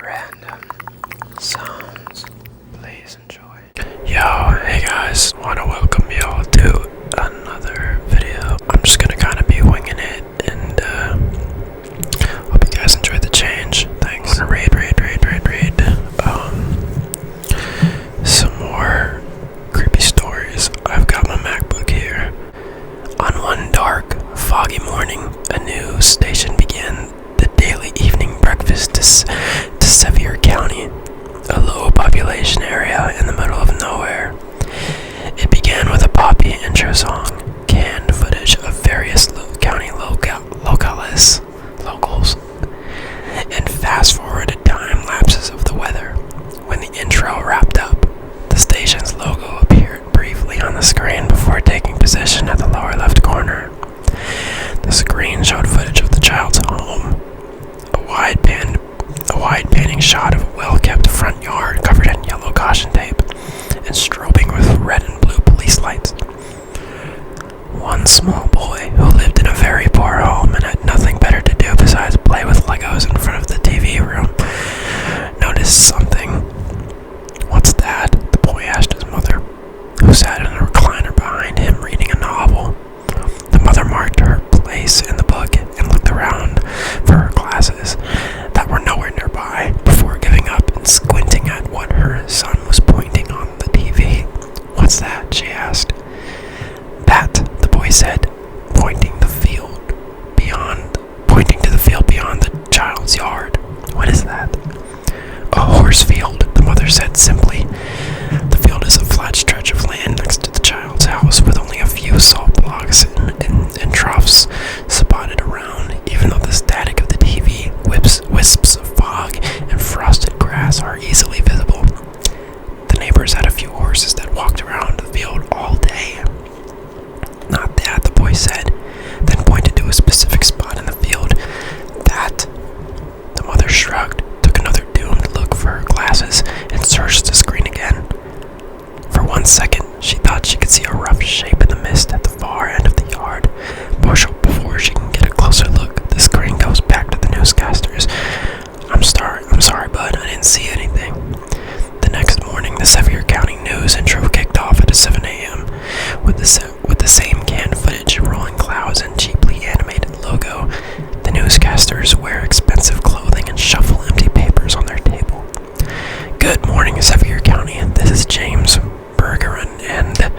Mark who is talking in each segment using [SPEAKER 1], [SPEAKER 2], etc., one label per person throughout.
[SPEAKER 1] random sounds. Please enjoy. Yo, hey guys, want to welcome you all to another video. I'm just gonna kind of be winging it, and hope you guys enjoyed the change. Thanks. I'm gonna read some more creepy stories. I've got my MacBook here. On one dark, foggy morning, a new station began the daily evening breakfast to Sevier County, a low population area in the middle of nowhere. It began with a poppy intro song, canned footage of various county locals, and fast-forwarded time lapses of the weather. When the intro wrapped up, the station's logo appeared briefly on the screen before taking position at the lower left corner. The screen showed footage of the child's home, a wide panning shot of a well-kept front yard covered in yellow caution tape and strobing with red and blue police lights. One small boy who lived in a very poor home and had nothing better to do besides play with Legos in front of the TV room noticed something. "What's that?" the boy asked his mother, who sat in a recliner behind him reading a novel. The mother marked her place in the book and looked around for her glasses that were nowhere nearby before giving up and squinting at what her son was pointing on the TV. "What's that?" she asked. "That," the boy said, pointing to the field beyond the child's yard. "What is that?" "A horse field," the mother said simply. The field is a flat stretch of land next to the child's house with only a few salt blocks and troughs spotted around. Even though the static of the TV, wisps of fog, and frosted grass are easily visible, the neighbors had a few horses that walked around the field all day. "Not that," the boy said, then pointed to a specific spot in the field. "That." The mother shrugged, took another doomed look for her glasses, and searched the screen again. For 1 second, she thought she could see a rough shape in the mist at the far end of the yard. Before she can get a closer look, the screen goes back to the newscasters. I'm sorry, bud, I didn't see anything." The next morning, the Sevier County News intro kicked off at 7 a.m. with the same canned footage, rolling clouds, and cheaply animated logo. The newscasters wear expensive clothing and shuffle empty papers on their table. "Good morning, Sevier County. This is James Bergeron and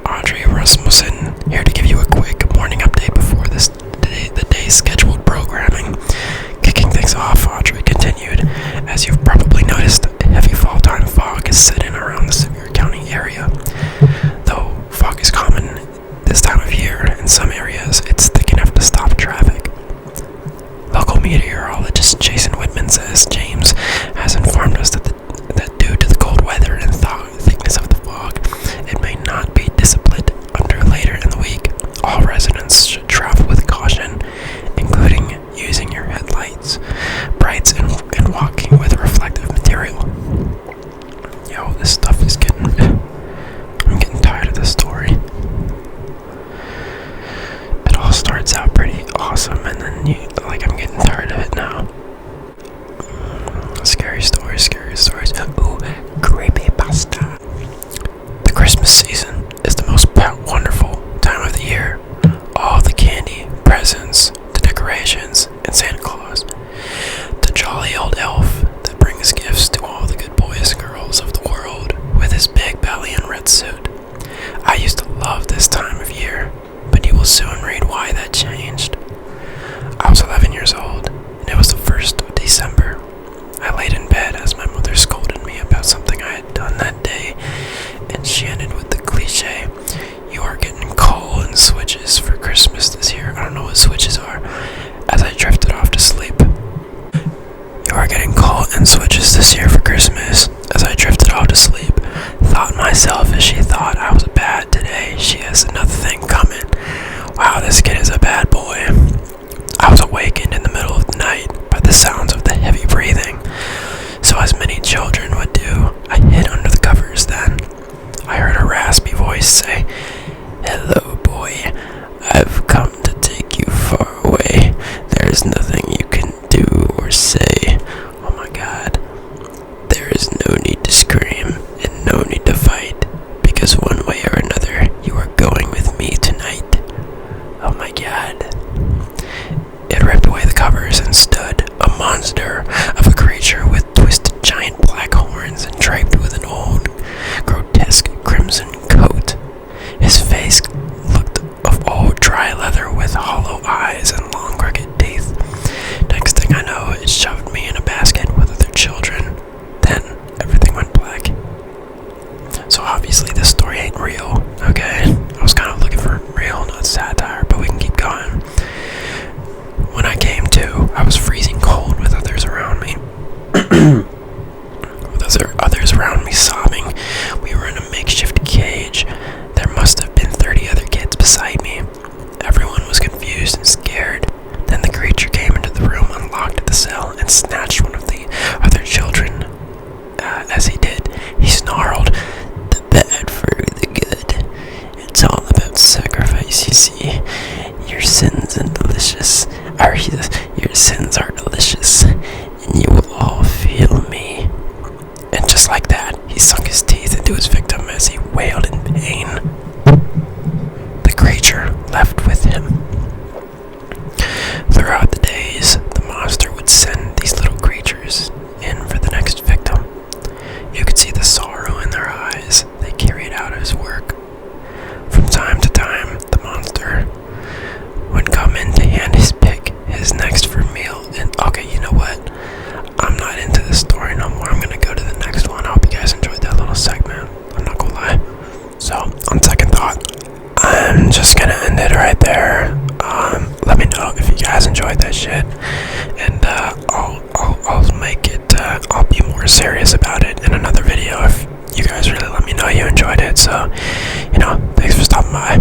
[SPEAKER 1] Audrey Rasmussen here to give you a quick morning update before the day's scheduled programming." Kicking things off, Audrey continued, "As you've probably noticed, heavy fall-time fog is set in around the Sevier County area. Though fog is common this time of year, in some areas it's thick enough to stop traffic. Local meteorologist Jason Whitman says James has informed us that due to the cold weather and thickness of the fog, it may not be dissipated until later in the week. All residents should travel with caution, including using your headlights, brights, and walking with reflective material." Yo, this stuff is I'm getting tired of this story. It all starts out pretty awesome, and then I'm getting tired of it now. Scary stories. Ooh, creepypasta. The Christmas season is the most wonderful time of the year. All the candy, presents, the decorations, and Santa Claus. The jolly old elf that brings gifts to all the good boys and girls of the world with his big belly and red suit. I used to love this time of year, but you will soon read why that changed. I was 11 years old, and it was the 1st of December. I laid in bed as my mother scolded me about something I had done that day, and she ended with the cliche, "You are getting coal and switches for Christmas this year." I don't know what switches are. As I drifted off to sleep. "You are getting coal and switches this year for Christmas." As I drifted off to sleep, thought myself as she thought I was bad today. She has another thing coming. Wow, this kid is a bad boy. I was awakened in the middle of the night by the sounds of the heavy breathing. So as many children would do, I hid under the covers then. I heard a raspy voice say, "Hello, boy. I've come to take you far away. There's nothing you can do or say." Oh my God. monster of a creature with twisted giant black horns and draped with an old, grotesque crimson coat. His face looked of old dry leather with hollow eyes and long crooked teeth. Next thing I know, it shoved me in a basket with other children. Then everything went black. So obviously this story ain't real, okay? I was kind of looking for real, not satire, but we can keep going. When I came to, I was freezing cold with others around me. With others around me sobbing. We were in a makeshift cage. There must have been 30 other kids beside me. Everyone was confused and scared. Then the creature came into the room, unlocked the cell, and snatched one of the other children. As he did, he snarled, "The bad for the good. It's all about sacrifice, you see. Your sins are delicious. Your sins are delicious, and you will all feel me." And just like that, he sunk his teeth into his victim as he wailed in pain. The creature left with him. Throughout the days, the monster would send these little creatures in for the next victim. You could see the sorrow in their eyes. They carried out his work. From time to time, the monster would come in to hand his next for meal. And okay, you know what? I'm not into this story no more. I'm gonna go to the next one. I hope you guys enjoyed that little segment. I'm not gonna lie. So, on second thought, I'm just gonna end it right there. Let me know if you guys enjoyed that shit, and I'll make it. I'll be more serious about it in another video if you guys really let me know you enjoyed it. So, thanks for stopping by.